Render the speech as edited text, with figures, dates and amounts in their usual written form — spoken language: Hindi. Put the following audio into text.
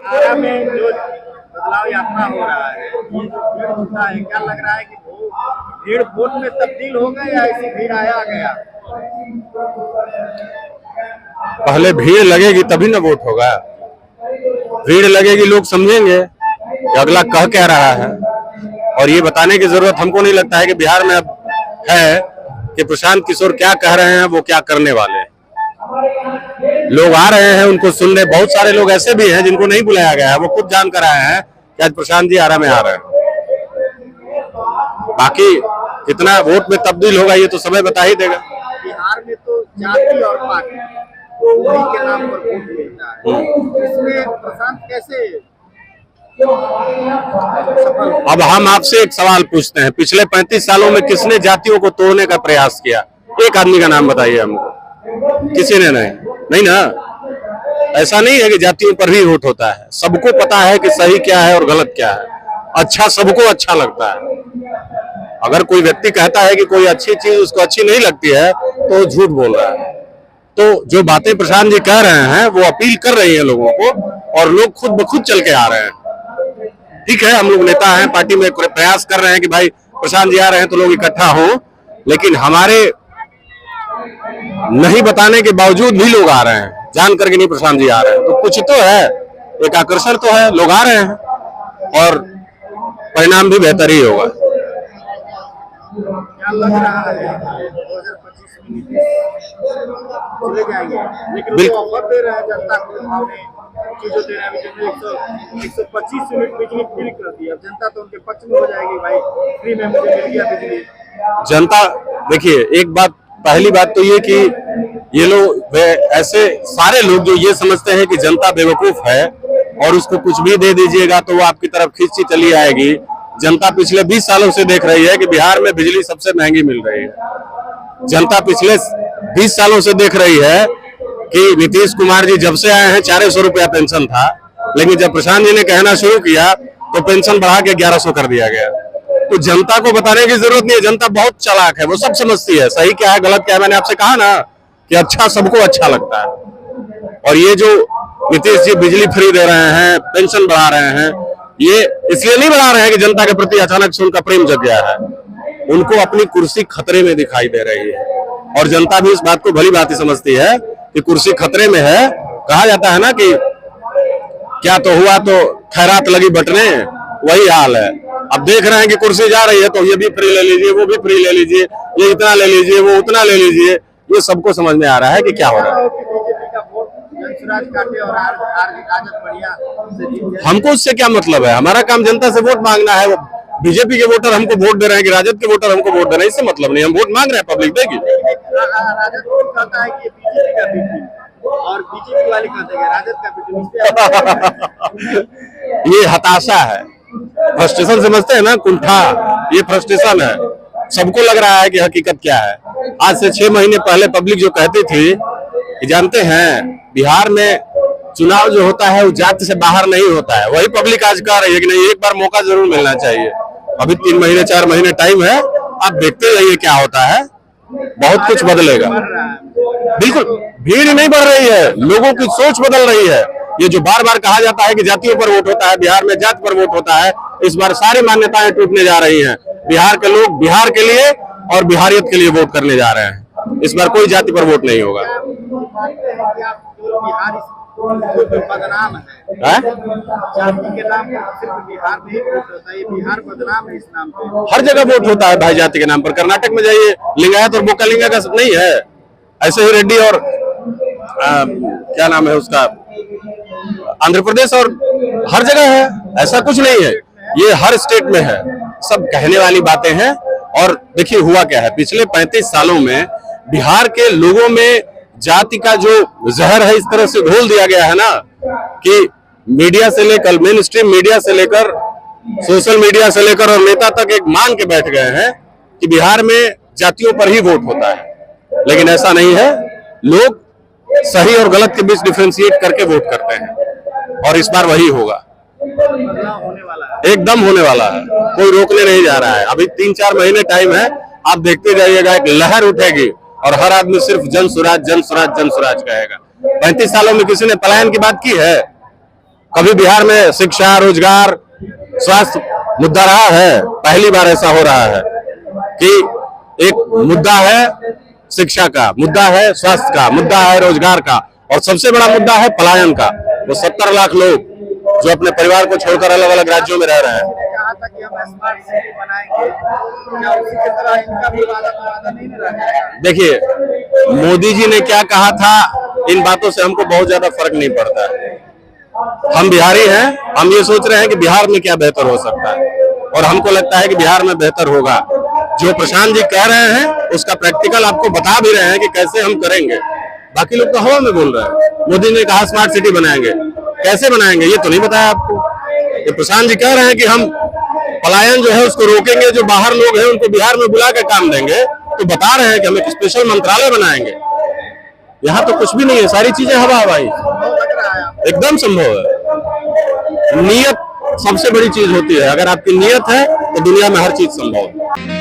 आरा में जो बदलाव यात्रा हो रहा है, ये जो भीड़ होता है, क्या लग रहा है कि वो भीड़ वोट में तब्दील हो गए या ऐसी भीड़ आया गया? पहले भीड़ लगेगी तभी ना वोट होगा। भीड़ लगेगी, लोग समझेंगे कि अगला कह क्या रहा है। और ये बताने की जरूरत हमको नहीं लगता है कि बिहार में अब है कि प्रशांत किशोर क्या कह रहे हैं, वो क्या करने वाले हैं। लोग आ रहे हैं उनको सुनने। बहुत सारे लोग ऐसे भी हैं जिनको नहीं बुलाया गया है, वो खुद जान कर आए हैं कि आज प्रशांत जी आरा में आ रहे हैं। बाकी कितना वोट में तब्दील होगा ये तो समय बता ही देगा। बिहार में तो जाति और पार्टी दूरी के नाम पर वोट मिलता है, इसमें प्रशांत कैसे सफल? अब हम आपसे एक सवाल पूछते हैं, पिछले 35 सालों में किसने जातियों को तोड़ने का प्रयास किया? एक आदमी का नाम बताइए हमको। किसी ने नहीं ना। ऐसा नहीं है कि जातियों पर ही वोट होता है। सबको पता है कि सही क्या है और गलत क्या है। अच्छा सबको अच्छा लगता है। अगर कोई व्यक्ति कहता है कि कोई अच्छी चीज उसको अच्छी नहीं लगती है तो झूठ बोल रहा है। तो जो बातें प्रशांत जी कह रहे हैं वो अपील कर रही है लोगों को, और लोग खुद ब खुद चल के आ रहे हैं। ठीक है, हम लोग नेता हैं, पार्टी में प्रयास कर रहे हैं कि भाई प्रशांत जी आ रहे हैं तो लोग इकट्ठा हों, लेकिन हमारे नहीं बताने के बावजूद भी लोग आ रहे हैं, जान करके नहीं प्रशांत जी आ रहे हैं। तो कुछ तो है, एक आकर्षण तो है, लोग आ रहे हैं और परिणाम भी बेहतर ही होगा। क्या लग रहा है 2025 में चले जाएंगे, लेकिन वो ऑफर दे रहे हैं जनता को, चीजों दे रहे हैं। 125 यूनिट बिजली फ्री कर दी, अब जनता तो उनके पक्ष में हो जाएगी, भाई फ्री में मुझे मिल गया बिजली। जनता देखिए, एक बात, पहली बात तो ये कि ये लोग ऐसे सारे लोग जो ये समझते हैं कि जनता बेवकूफ है और उसको कुछ भी दे दीजिएगा तो वो आपकी तरफ खींची चली आएगी। जनता पिछले 20 सालों से देख रही है कि बिहार में बिजली सबसे महंगी मिल रही है। जनता पिछले 20 सालों से देख रही है कि नीतीश कुमार जी जब से आए हैं 400 रुपया पेंशन था, लेकिन जब प्रशांत जी ने कहना शुरू किया तो पेंशन बढ़ा के 1100 कर दिया गया। तो जनता को बताने की जरूरत नहीं है, जनता बहुत चालाक है, वो सब समझती है सही क्या है गलत क्या है। मैंने आपसे कहा ना कि अच्छा सबको अच्छा लगता है। और ये जो नीतीश जी बिजली फ्री दे रहे हैं, पेंशन बढ़ा रहे हैं, ये इसलिए नहीं बढ़ा रहे हैं कि जनता के प्रति अचानक से उनका प्रेम जग गया है। उनको अपनी कुर्सी खतरे में दिखाई दे रही है, और जनता भी इस बात को भली भांति समझती है कि कुर्सी खतरे में है। कहा जाता है ना कि क्या तो हुआ तो खैरात लगी बटने, वही हाल है। अब देख रहे हैं कि कुर्सी जा रही है तो ये भी फ्री ले लीजिए, वो भी फ्री ले लीजिए, ये इतना ले लीजिए, वो उतना ले लीजिए। ये सबको समझ में आ रहा है कि क्या हो रहा है। हमको उससे क्या मतलब है? हमारा काम जनता से वोट मांगना है। बीजेपी के वोटर हमको वोट दे रहे हैं कि राजद के वोटर हमको वोट दे रहे हैं, इससे मतलब नहीं। हम वोट मांग रहे हैं, पब्लिक देगी। और बीजेपी वाले कहते हैं राजद का ये हताशा है, फ्रस्ट्रेशन समझते हैं ना, कुंठा, ये फ्रस्ट्रेशन है। सबको लग रहा है कि हकीकत क्या है। आज से 6 महीने पहले पब्लिक जो कहती थी कि जानते हैं बिहार में चुनाव जो होता है वो जाति से बाहर नहीं होता है, वही पब्लिक आज कह रही है कि नहीं एक बार मौका जरूर मिलना चाहिए। अभी 3 महीने 4 महीने टाइम है, आप देखते रहिए क्या होता है, बहुत कुछ बदलेगा। बिल्कुल भीड़ नहीं बढ़ रही है, लोगों की सोच बदल रही है। ये जो बार बार कहा जाता है कि जातियों पर वोट होता है, बिहार में जाति पर वोट होता है, इस बार सारी मान्यताएं टूटने जा रही हैं। बिहार के लोग बिहार के लिए और बिहारियत के लिए वोट करने जा रहे हैं। इस बार कोई जाति पर वोट नहीं होगा। बदनाम है जाति के नाम पर, सिर्फ बिहार में ही वोट होता है, बिहार बदनाम है इस नाम पे। हर जगह वोट होता है भाई जाति के नाम पर। कर्नाटक में जाइए, लिंगायत और बोकालिंगा का नहीं है, ऐसे ही रेड्डी और क्या नाम है उसका, आंध्र प्रदेश, और हर जगह है। ऐसा कुछ नहीं है, ये हर स्टेट में है। सब कहने वाली बातें हैं। और देखिए हुआ क्या है, पिछले 35 सालों में बिहार के लोगों में जाति का जो जहर है इस तरह से घोल दिया गया है ना कि मीडिया से लेकर, मेन स्ट्रीम मीडिया से लेकर, सोशल मीडिया से लेकर और नेता तक एक मान के बैठ गए हैं कि बिहार में जातियों पर ही वोट होता है। लेकिन ऐसा नहीं है, लोग सही और गलत के बीच डिफरेंशिएट करके वोट करते हैं, और इस बार वही होगा, एकदम होने वाला है। कोई रोकने नहीं जा रहा है। अभी 3-4 महीने टाइम है, आप देखते जाइएगा, एक लहर उठेगी और हर आदमी सिर्फ जन स्वराज जन स्वराज जन स्वराज कहेगा। 35 सालों में किसी ने पलायन की बात की है? कभी बिहार में शिक्षा, रोजगार, स्वास्थ्य मुद्दा रहा है? पहली बार ऐसा हो रहा है कि एक मुद्दा है शिक्षा का, मुद्दा है स्वास्थ्य का, मुद्दा है रोजगार का, और सबसे बड़ा मुद्दा है पलायन का। वो 70 लाख लोग जो अपने परिवार को छोड़कर अलग अलग राज्यों में रह रहे हैं। कहा था कि हम स्मार्ट सिटी बनाएंगे, क्या उसी की तरह इनका भी वादा नहीं रहा? देखिए, मोदी जी ने क्या कहा था, इन बातों से हमको बहुत ज्यादा फर्क नहीं पड़ता है। हम बिहारी हैं, हम ये सोच रहे हैं कि बिहार में क्या बेहतर हो सकता है, और हमको लगता है कि बिहार में बेहतर होगा। जो प्रशांत जी कह रहे हैं उसका प्रैक्टिकल आपको बता भी रहे हैं कि कैसे हम करेंगे। बाकी लोग तो हवा में बोल रहे हैं। मोदी ने कहा स्मार्ट सिटी बनाएंगे, कैसे बनाएंगे ये तो नहीं बताया आपको। ये प्रशांत जी कह रहे हैं कि हम पलायन जो है उसको रोकेंगे, जो बाहर लोग हैं उनको बिहार में बुला के काम देंगे, तो बता रहे हैं कि हम एक स्पेशल मंत्रालय बनाएंगे। यहाँ तो कुछ भी नहीं है, सारी चीजें हवा हवाई, एकदम संभव है। नियत सबसे बड़ी चीज होती है, अगर आपकी नियत है तो दुनिया में हर चीज संभव है।